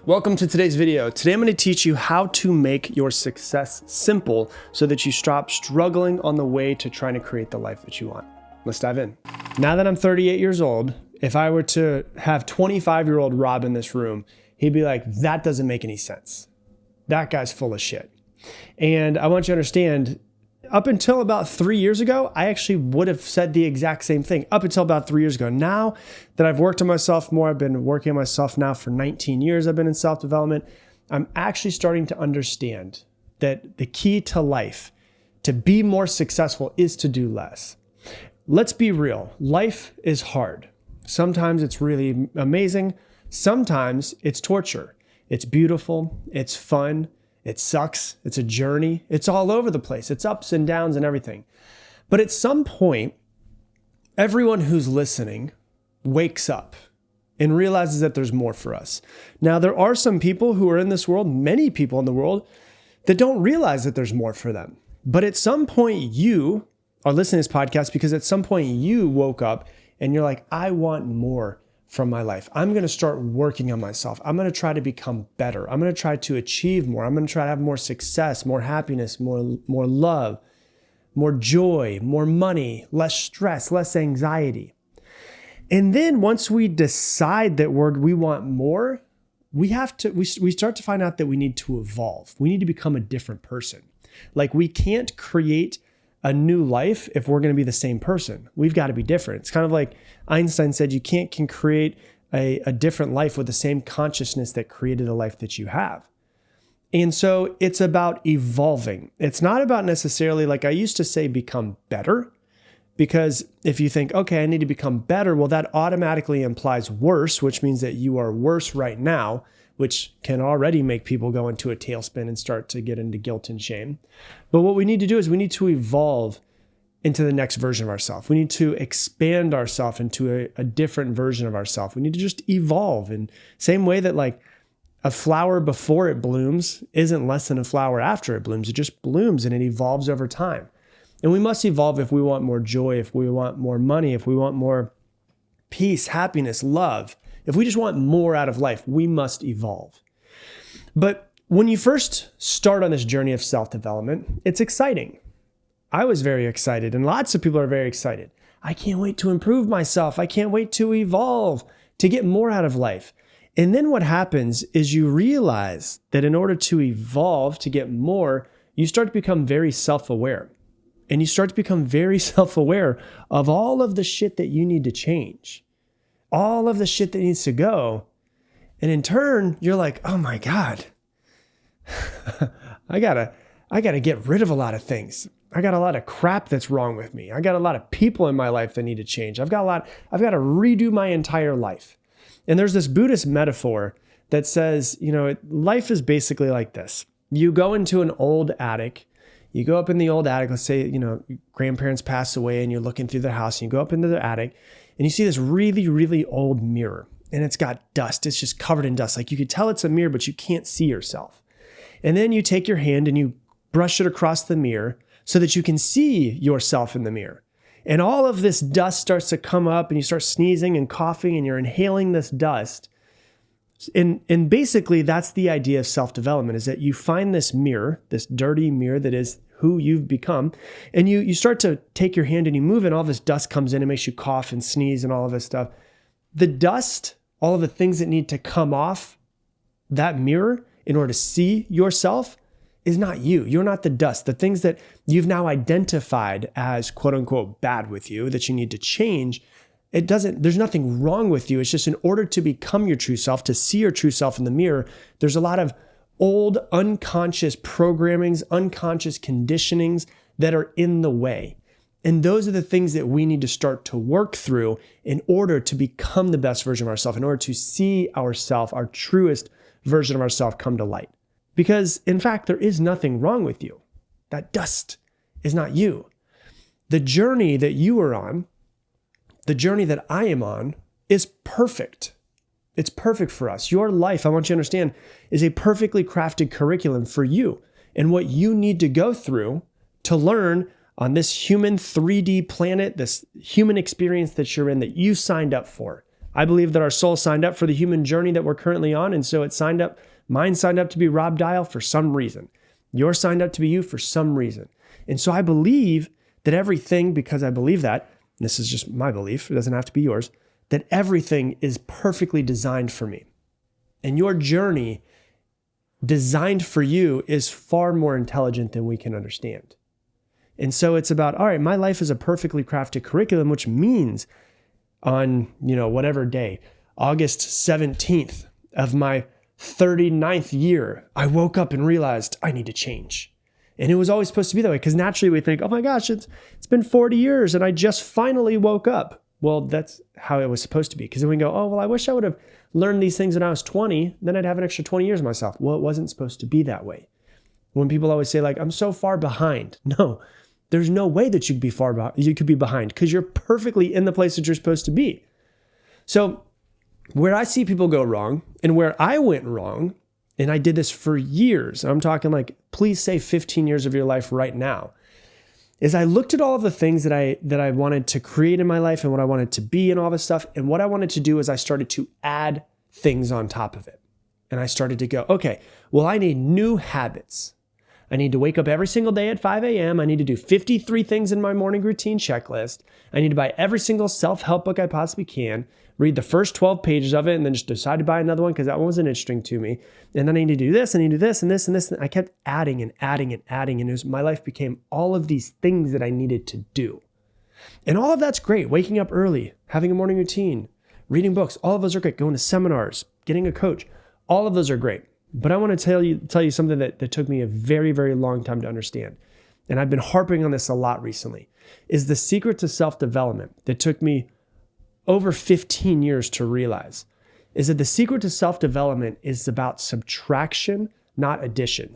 Welcome to today's video. Today I'm going to teach you how to make your success simple so that you stop struggling on the way to trying to create the life that you want. Let's dive in. Now that I'm 38 years old, if I were to have 25-year-old Rob in this room, he'd be like, that doesn't make any sense. That guy's full of shit. And I want you to understand, up until about 3 years ago, I actually would have said the exact same thing up until about 3 years ago. Now that I've worked on myself more, I've been working on myself now for 19 years. I've been in self-development. I'm actually starting to understand that the key to life, to be more successful, is to do less. Let's be real. Life is hard. Sometimes it's really amazing. Sometimes it's torture. It's beautiful. It's fun. It sucks. It's a journey. It's all over the place. It's ups and downs and everything. But at some point, everyone who's listening wakes up and realizes that there's more for us. Now, there are some people who are in this world, many people in the world, that don't realize that there's more for them. But at some point, you are listening to this podcast because at some point you woke up and you're like, I want more from my life. I'm going to start working on myself. I'm going to try to become better. I'm going to try to achieve more. I'm going to try to have more success, more happiness, more love, more joy, more money, less stress, less anxiety. And then once we decide that we want more, we start to find out that we need to evolve. We need to become a different person. Like, we can't create a new life if we're going to be the same person. We've got to be different. It's kind of like Einstein said, you can create a different life with the same consciousness that created the life that you have. And so it's about evolving. It's not about necessarily, like I used to say, become better. Because if you think, okay, I need to become better, well, that automatically implies worse, which means that you are worse right now, which can already make people go into a tailspin and start to get into guilt and shame. But what we need to do is we need to evolve into the next version of ourselves. We need to expand ourselves into a different version of ourselves. We need to just evolve. And same way that like a flower before it blooms isn't less than a flower after it blooms. It just blooms and it evolves over time. And we must evolve if we want more joy, if we want more money, if we want more peace, happiness, love. If we just want more out of life, we must evolve. But when you first start on this journey of self-development, it's exciting. I was very excited, and lots of people are very excited. I can't wait to improve myself. I can't wait to evolve, to get more out of life. And then what happens is you realize that in order to evolve, to get more, you start to become very self-aware. And you start to become very self-aware of all of the shit that you need to change. All of the shit that needs to go. And in turn, you're like, oh my God, I gotta get rid of a lot of things. I got a lot of crap that's wrong with me. I got a lot of people in my life that need to change. I've got to redo my entire life. And there's this Buddhist metaphor that says, life is basically like this. You go into an old attic. You go up in the old attic, let's say, grandparents pass away and you're looking through the house and you go up into the attic and you see this really, really old mirror and it's got dust. It's just covered in dust. Like, you could tell it's a mirror, but you can't see yourself. And then you take your hand and you brush it across the mirror so that you can see yourself in the mirror. And all of this dust starts to come up and you start sneezing and coughing and you're inhaling this dust. And basically that's the idea of self-development, is that you find this mirror, this dirty mirror that is who you've become, and you start to take your hand and you move and all this dust comes in and makes you cough and sneeze and all of this stuff. The dust, all of the things that need to come off that mirror in order to see yourself is not you. You're not the dust. The things that you've now identified as quote unquote bad with you that you need to change, there's nothing wrong with you. It's just in order to become your true self, to see your true self in the mirror, there's a lot of old unconscious programmings, unconscious conditionings that are in the way. And those are the things that we need to start to work through in order to become the best version of ourselves, in order to see ourselves, our truest version of ourselves, come to light. Because in fact, there is nothing wrong with you. That dust is not you. The journey that you are on, the journey that I am on, is perfect. It's perfect for us. Your life, I want you to understand, is a perfectly crafted curriculum for you and what you need to go through to learn on this human 3D planet, this human experience that you're in, that you signed up for. I believe that our soul signed up for the human journey that we're currently on. And so mine signed up to be Rob Dial for some reason. Yours signed up to be you for some reason. And so I believe that everything, because I believe that, and this is just my belief, it doesn't have to be yours, that everything is perfectly designed for me. And your journey designed for you is far more intelligent than we can understand. And so it's about, all right, my life is a perfectly crafted curriculum, which means on, whatever day, August 17th of my 39th year, I woke up and realized I need to change. And it was always supposed to be that way, because naturally we think, oh my gosh, it's been 40 years and I just finally woke up. Well, that's how it was supposed to be. Because then we go, oh, well, I wish I would have learned these things when I was 20, then I'd have an extra 20 years of myself. Well, it wasn't supposed to be that way. When people always say like, I'm so far behind. No, there's no way that you could be behind, because you're perfectly in the place that you're supposed to be. So where I see people go wrong and where I went wrong, and I did this for years, I'm talking like, please say 15 years of your life right now, is I looked at all of the things that I wanted to create in my life and what I wanted to be and all this stuff. And what I wanted to do is I started to add things on top of it. And I started to go, okay, well, I need new habits. I need to wake up every single day at 5 a.m. I need to do 53 things in my morning routine checklist. I need to buy every single self-help book I possibly can, read the first 12 pages of it, and then just decide to buy another one because that one wasn't interesting to me. And then I need to do this, and I need to do this, and this, and this. And I kept adding and adding and adding. And my life became all of these things that I needed to do. And all of that's great. Waking up early, having a morning routine, reading books, all of those are great. Going to seminars, getting a coach, all of those are great. But I want to tell you something that took me a very, very long time to understand. And I've been harping on this a lot recently, is the secret to self-development that took me over 15 years to realize, is that the secret to self-development is about subtraction, not addition.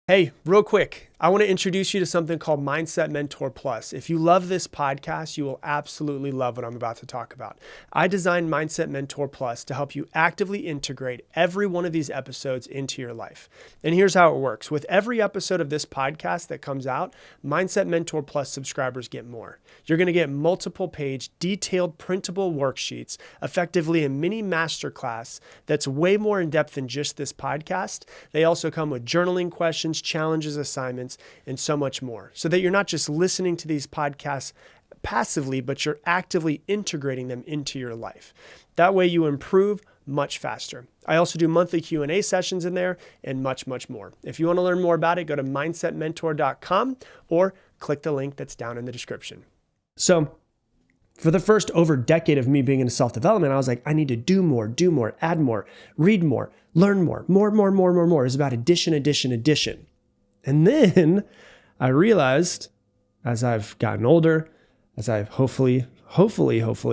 Hey, real quick, I want to introduce you to something called Mindset Mentor Plus. If you love this podcast, you will absolutely love what I'm about to talk about. I designed Mindset Mentor Plus to help you actively integrate every one of these episodes into your life. And here's how it works. With every episode of this podcast that comes out, Mindset Mentor Plus subscribers get more. You're going to get multiple page, detailed, printable worksheets, effectively a mini masterclass that's way more in depth than just this podcast. They also come with journaling questions, challenges, assignments, and so much more, so that you're not just listening to these podcasts passively, but you're actively integrating them into your life. That way you improve much faster. I also do monthly Q&A sessions in there and much, much more. If you want to learn more about it, go to mindsetmentor.com or click the link that's down in the description. So for the first over decade of me being in self-development, I was like, I need to do more, add more, read more, learn more. It's about addition. And then I realized, as I've gotten older, as I've hopefully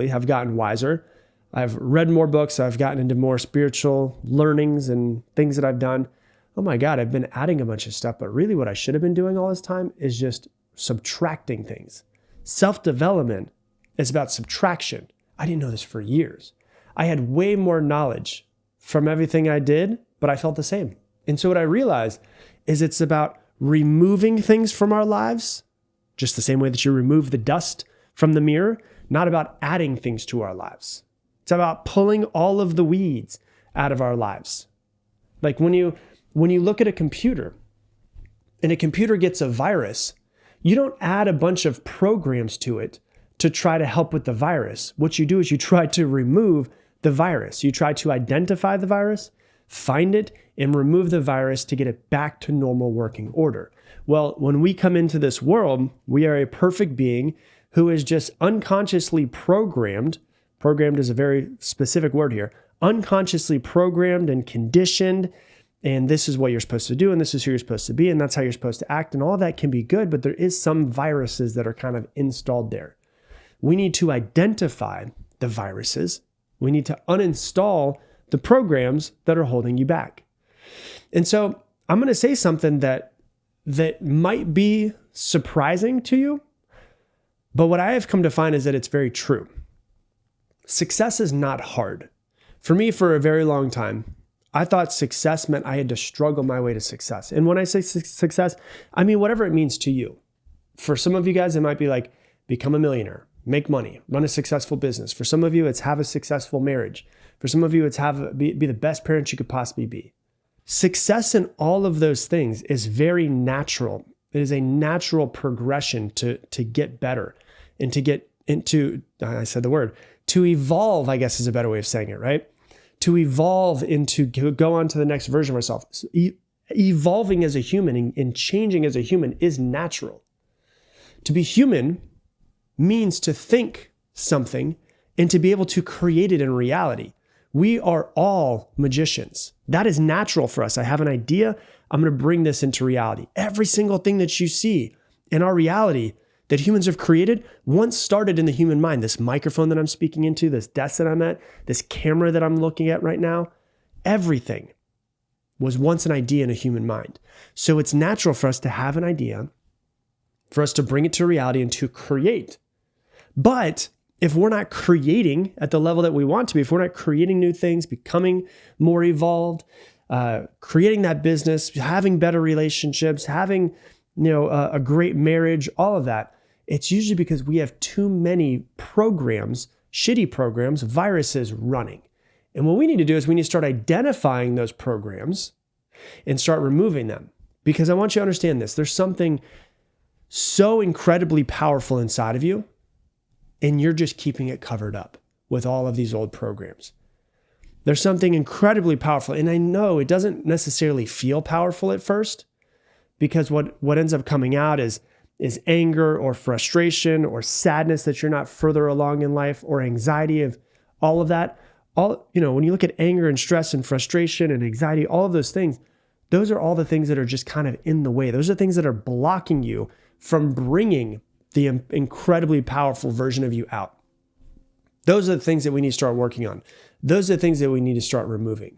have gotten wiser, I've read more books, I've gotten into more spiritual learnings and things that I've done. Oh my God, I've been adding a bunch of stuff, but really what I should have been doing all this time is just subtracting things. Self-development is about subtraction. I didn't know this for years. I had way more knowledge from everything I did, but I felt the same. And so what I realized is it's about removing things from our lives, just the same way that you remove the dust from the mirror, not about adding things to our lives. It's about pulling all of the weeds out of our lives. Like when you look at a computer and a computer gets a virus, you don't add a bunch of programs to it to try to help with the virus. What you do is you try to remove the virus. You try to identify the virus, find it, and remove the virus to get it back to normal working order. Well, when we come into this world, we are a perfect being who is just unconsciously programmed. Programmed is a very specific word here. Unconsciously programmed and conditioned. And this is what you're supposed to do. And this is who you're supposed to be. And that's how you're supposed to act. And all that can be good, but there is some viruses that are kind of installed there. We need to identify the viruses. We need to uninstall the programs that are holding you back. And so I'm going to say something that might be surprising to you, but what I have come to find is that it's very true. Success is not hard. For me, for a very long time, I thought success meant I had to struggle my way to success. And when I say success, I mean whatever it means to you. For some of you guys, it might be like become a millionaire. make money, run a successful business. For some of you, it's have a successful marriage. For some of you, it's be the best parent you could possibly be. Success in all of those things is very natural. It is a natural progression to get better and to get into, I said the word, to evolve, I guess is a better way of saying it, right? To evolve into, go on to the next version of ourselves. So evolving as a human and changing as a human is natural. To be human means to think something and to be able to create it in reality. We are all magicians. That is natural for us. I have an idea. I'm going to bring this into reality. Every single thing that you see in our reality that humans have created once started in the human mind. This microphone that I'm speaking into, this desk that I'm at, this camera that I'm looking at right now, everything was once an idea in a human mind. So it's natural for us to have an idea, for us to bring it to reality and to create. But if we're not creating at the level that we want to be, if we're not creating new things, becoming more evolved, creating that business, having better relationships, having a great marriage, all of that, it's usually because we have too many programs, shitty programs, viruses running. And what we need to do is we need to start identifying those programs and start removing them. Because I want you to understand this. There's something so incredibly powerful inside of you, and you're just keeping it covered up with all of these old programs. There's something incredibly powerful. And I know it doesn't necessarily feel powerful at first, because what ends up coming out is anger or frustration or sadness that you're not further along in life, or anxiety of all of that. When you look at anger and stress and frustration and anxiety, all of those things, those are all the things that are just kind of in the way. Those are things that are blocking you from bringing the incredibly powerful version of you out. Those are the things that we need to start working on. Those are the things that we need to start removing.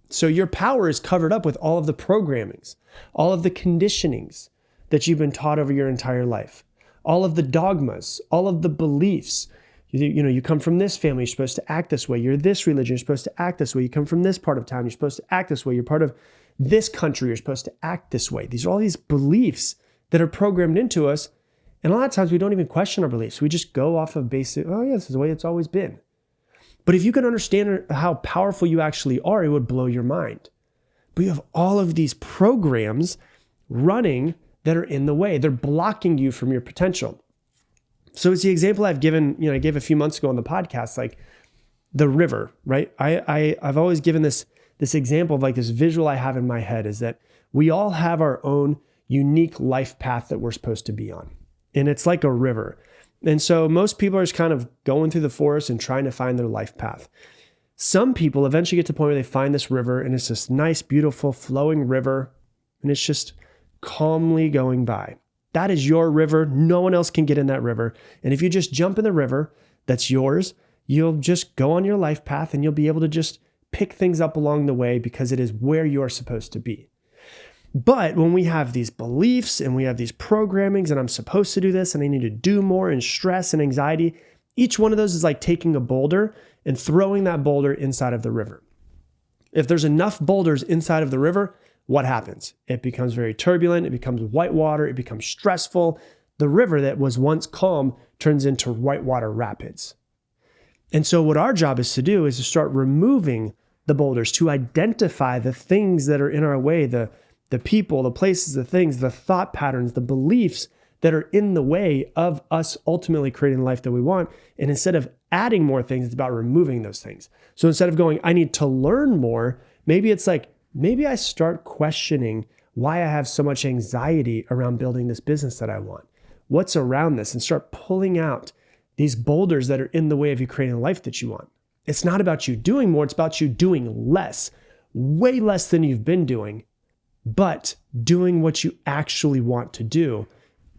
So your power is covered up with all of the programmings, all of the conditionings that you've been taught over your entire life, all of the dogmas, all of the beliefs. You come from this family, you're supposed to act this way. You're this religion, you're supposed to act this way. You come from this part of town, you're supposed to act this way. You're part of this country, you're supposed to act this way. These are all these beliefs that are programmed into us. And a lot of times we don't even question our beliefs. We just go off of basic, oh yeah, this is the way it's always been. But if you can understand how powerful you actually are, it would blow your mind. But you have all of these programs running that are in the way. They're blocking you from your potential. So it's the example I've given, I gave a few months ago on the podcast, like the river, right? I've always given this example of like this visual I have in my head is that we all have our own unique life path that we're supposed to be on. And it's like a river. And so most people are just kind of going through the forest and trying to find their life path. Some people eventually get to the point where they find this river, and it's this nice, beautiful, flowing river, and it's just calmly going by. That is your river. No one else can get in that river. And if you just jump in the river that's yours, you'll just go on your life path, and you'll be able to just pick things up along the way because it is where you're supposed to be. But when we have these beliefs and we have these programmings and I'm supposed to do this and I need to do more, and stress and anxiety, each one of those is like taking a boulder and throwing that boulder inside of the river. If there's enough boulders inside of the river, what happens? It becomes very turbulent. It becomes white water. It becomes stressful. The river that was once calm turns into whitewater rapids. And so what our job is to do is to start removing the boulders, to identify the things that are in our way, the people, the places, the things, the thought patterns, the beliefs that are in the way of us ultimately creating the life that we want. And instead of adding more things, it's about removing those things. So instead of going, I need to learn more, maybe it's like, maybe I start questioning why I have so much anxiety around building this business that I want. What's around this? And start pulling out these boulders that are in the way of you creating the life that you want. It's not about you doing more. It's about you doing less, way less than you've been doing, but doing what you actually want to do.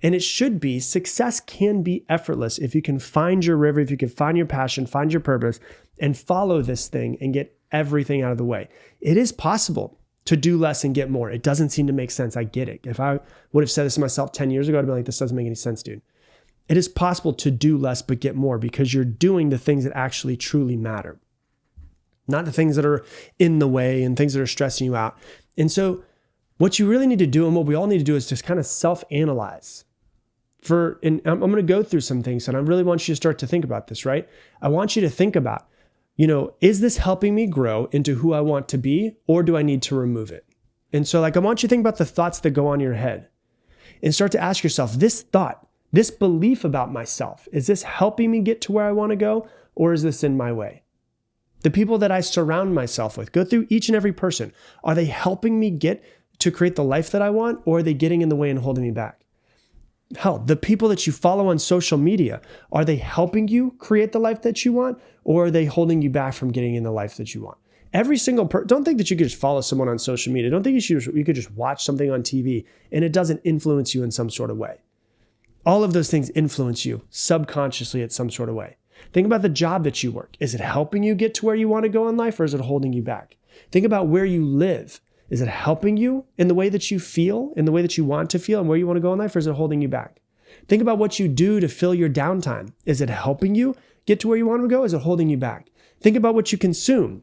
And it should be, success can be effortless if you can find your river, if you can find your passion, find your purpose, and follow this thing and get everything out of the way. It is possible to do less and get more. It doesn't seem to make sense. I get it. If I would have said this to myself 10 years ago, I'd be like, this doesn't make any sense, dude. It is possible to do less but get more because you're doing the things that actually truly matter, not the things that are in the way and things that are stressing you out. And so what you really need to do, and what we all need to do, is just kind of self-analyze. And I'm going to go through some things, and I really want you to start to think about this, right? I want you to think about, is this helping me grow into who I want to be, or do I need to remove it? And so I want you to think about the thoughts that go on in your head and start to ask yourself, this thought, this belief about myself, is this helping me get to where I want to go, or is this in my way? The people that I surround myself with, go through each and every person. Are they helping me get to create the life that I want, or are they getting in the way and holding me back? Hell, the people that you follow on social media, are they helping you create the life that you want, or are they holding you back from getting in the life that you want? Every single person, don't think that you could just follow someone on social media. Don't think you could just watch something on TV and it doesn't influence you in some sort of way. All of those things influence you subconsciously in some sort of way. Think about the job that you work. Is it helping you get to where you want to go in life, or is it holding you back? Think about where you live. Is it helping you in the way that you feel, in the way that you want to feel, and where you want to go in life, or is it holding you back? Think about what you do to fill your downtime. Is it helping you get to where you want to go? Is it holding you back? Think about what you consume,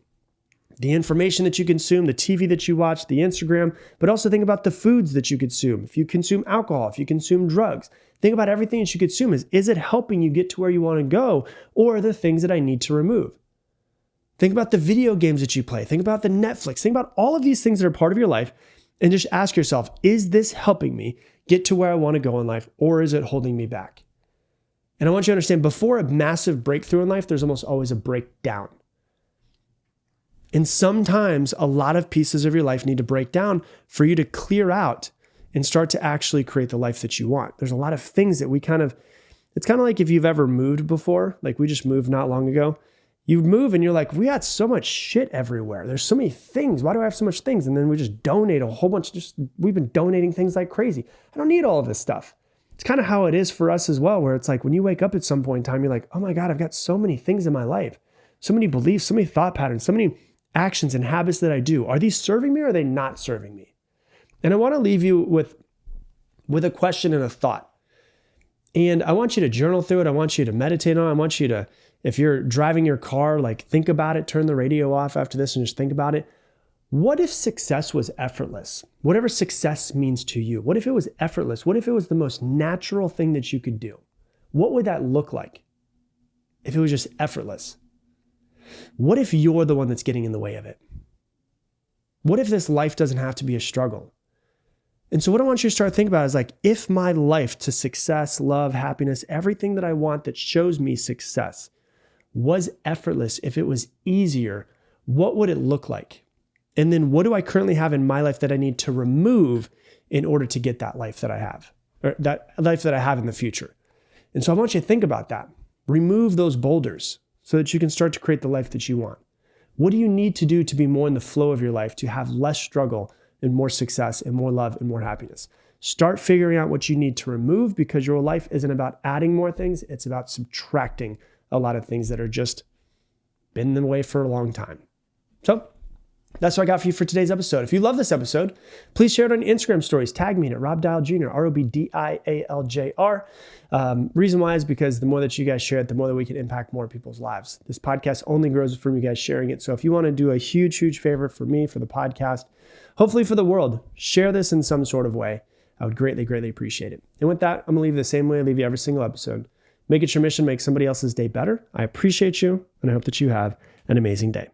the information that you consume, the TV that you watch, the Instagram, but also think about the foods that you consume. If you consume alcohol, if you consume drugs, think about everything that you consume. Is it helping you get to where you want to go, or are there things that I need to remove? Think about the video games that you play. Think about the Netflix. Think about all of these things that are part of your life and just ask yourself, is this helping me get to where I want to go in life, or is it holding me back? And I want you to understand, before a massive breakthrough in life, there's almost always a breakdown. And sometimes a lot of pieces of your life need to break down for you to clear out and start to actually create the life that you want. There's a lot of things that it's kind of like if you've ever moved before, like we just moved not long ago. You move and you're like, we got so much shit everywhere. There's so many things. Why do I have so much things? And then we just donate a whole bunch. We've been donating things like crazy. I don't need all of this stuff. It's kind of how it is for us as well, where it's like when you wake up at some point in time, you're like, oh my God, I've got so many things in my life, so many beliefs, so many thought patterns, so many actions and habits that I do. Are these serving me, or are they not serving me? And I want to leave you with a question and a thought. And I want you to journal through it. I want you to meditate on it. I want you to, if you're driving your car, think about it, turn the radio off after this and just think about it. What if success was effortless? Whatever success means to you. What if it was effortless? What if it was the most natural thing that you could do? What would that look like if it was just effortless? What if you're the one that's getting in the way of it? What if this life doesn't have to be a struggle? And so what I want you to start thinking about is if my life to success, love, happiness, everything that I want that shows me success was effortless, if it was easier, what would it look like? And then what do I currently have in my life that I need to remove in order to get that life that I have, or that life that I have in the future? And so I want you to think about that. Remove those boulders so that you can start to create the life that you want. What do you need to do to be more in the flow of your life, to have less struggle and more success and more love and more happiness? Start figuring out what you need to remove, because your life isn't about adding more things. It's about subtracting a lot of things that are just been in the way for a long time. So that's what I got for you for today's episode. If you love this episode, please share it on Instagram stories. Tag me at Rob Dial Jr., ROBDIALJR. Reason why is because the more that you guys share it, the more that we can impact more people's lives. This podcast only grows from you guys sharing it. So if you want to do a huge, huge favor for me, for the podcast, hopefully for the world, share this in some sort of way. I would greatly, greatly appreciate it. And with that, I'm going to leave you the same way I leave you every single episode. Make it your mission to make somebody else's day better. I appreciate you, and I hope that you have an amazing day.